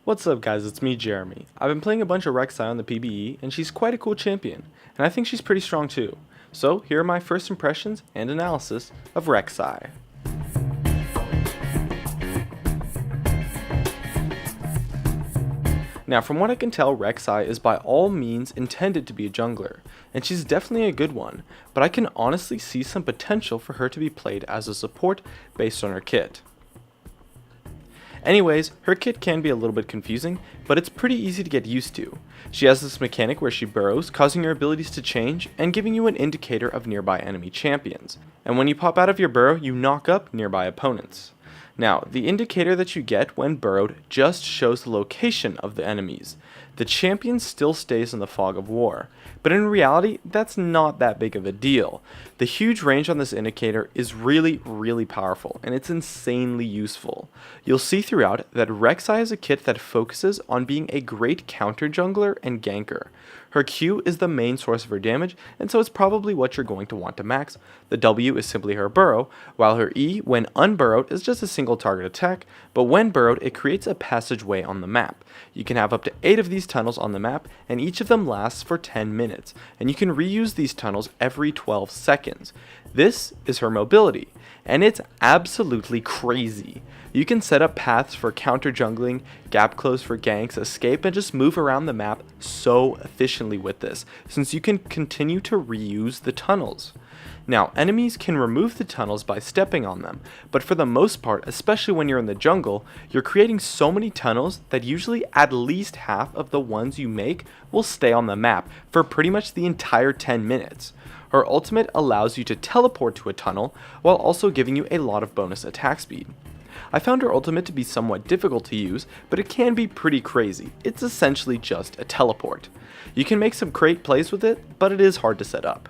What's up guys, it's me Jeremy. I've been playing a bunch of Rek'Sai on the PBE and she's quite a cool champion, and I think she's pretty strong too. So here are my first impressions and analysis of Rek'Sai. Now from what I can tell, Rek'Sai is by all means intended to be a jungler, and she's definitely a good one, but I can honestly see some potential for her to be played as a support based on her kit. Anyways, her kit can be a little bit confusing, but it's pretty easy to get used to. She has this mechanic where she burrows, causing your abilities to change and giving you an indicator of nearby enemy champions. And when you pop out of your burrow, you knock up nearby opponents. Now, the indicator that you get when burrowed just shows the location of the enemies. The champion still stays in the fog of war, but in reality, that's not that big of a deal. The huge range on this indicator is really powerful, and it's insanely useful. You'll see throughout that Rek'Sai is a kit that focuses on being a great counter jungler and ganker. Her Q is the main source of her damage, and so it's probably what you're going to want to max. The W is simply her burrow, while her E, when unburrowed, is just a single target attack, but when burrowed, it creates a passageway on the map. You can have up to 8 of these tunnels on the map, and each of them lasts for 10 minutes, and you can reuse these tunnels every 12 seconds. This is her mobility, and it's absolutely crazy. You can set up paths for counter jungling, gap close for ganks, escape, and just move around the map so efficiently with this, since you can continue to reuse the tunnels. Now, enemies can remove the tunnels by stepping on them, but for the most part, especially when you're in the jungle, you're creating so many tunnels that usually at least half of the ones you make will stay on the map for pretty much the entire 10 minutes. Her ultimate allows you to teleport to a tunnel while also giving you a lot of bonus attack speed. I found her ultimate to be somewhat difficult to use, but it can be pretty crazy. It's essentially just a teleport. You can make some great plays with it, but it is hard to set up.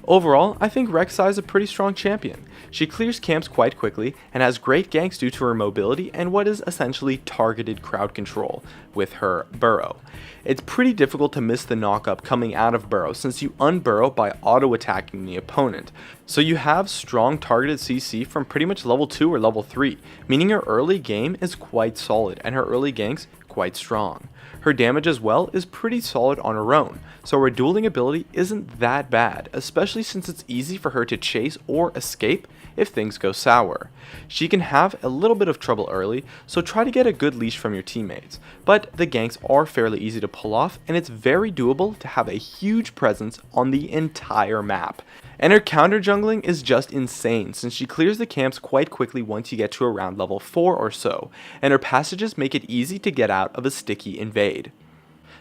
Overall, I think Rek'Sai is a pretty strong champion. She clears camps quite quickly and has great ganks due to her mobility and what is essentially targeted crowd control with her burrow. It's pretty difficult to miss the knockup coming out of burrow since you unburrow by auto-attacking the opponent. So you have strong targeted CC from pretty much level 2 or level 3, meaning her early game is quite solid and her early ganks quite strong. Her damage as well is pretty solid on her own, so her dueling ability isn't that bad, especially since it's easy for her to chase or escape if things go sour. She can have a little bit of trouble early, so try to get a good leash from your teammates, but the ganks are fairly easy to pull off and it's very doable to have a huge presence on the entire map. And her counter jungling is just insane since she clears the camps quite quickly once you get to around level 4 or so, and her passages make it easy to get out of a sticky invade.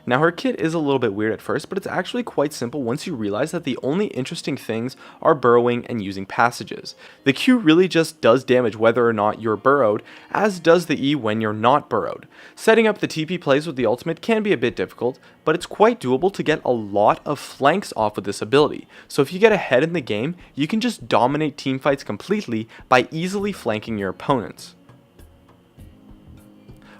Now her kit is a little bit weird at first, but it's actually quite simple once you realize that the only interesting things are burrowing and using passages. The Q really just does damage whether or not you're burrowed, as does the E when you're not burrowed. Setting up the TP plays with the ultimate can be a bit difficult, but it's quite doable to get a lot of flanks off with this ability. So if you get ahead in the game, you can just dominate teamfights completely by easily flanking your opponents.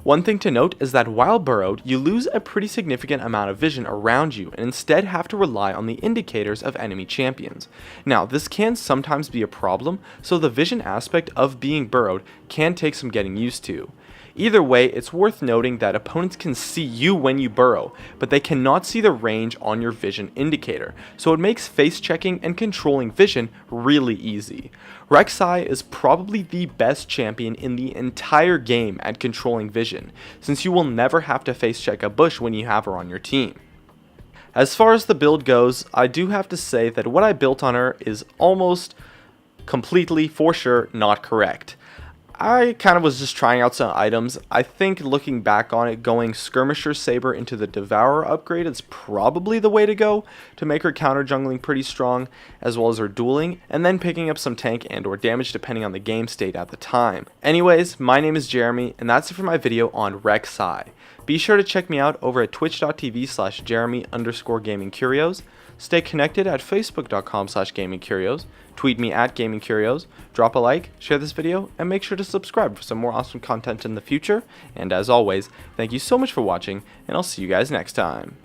One thing to note is that while burrowed, you lose a pretty significant amount of vision around you and instead have to rely on the indicators of enemy champions. Now, this can sometimes be a problem, so the vision aspect of being burrowed can take some getting used to. Either way, it's worth noting that opponents can see you when you burrow, but they cannot see the range on your vision indicator, so it makes face checking and controlling vision really easy. Rek'Sai is probably the best champion in the entire game at controlling vision, since you will never have to face check a bush when you have her on your team. As far as the build goes, I do have to say that what I built on her is almost completely, for sure, not correct. I kind of was just trying out some items. I think looking back on it, going Skirmisher Saber into the Devourer upgrade is probably the way to go to make her counter jungling pretty strong, as well as her dueling, and then picking up some tank and or damage depending on the game state at the time. Anyways, my name is Jeremy, and that's it for my video on Rek'Sai. Be sure to check me out over at twitch.tv/Jeremy_gamingcurios. Stay connected at facebook.com/gamingcurios. Tweet me at gamingcurios. Drop a like, share this video, and make sure to subscribe for some more awesome content in the future. And as always, thank you so much for watching, and I'll see you guys next time.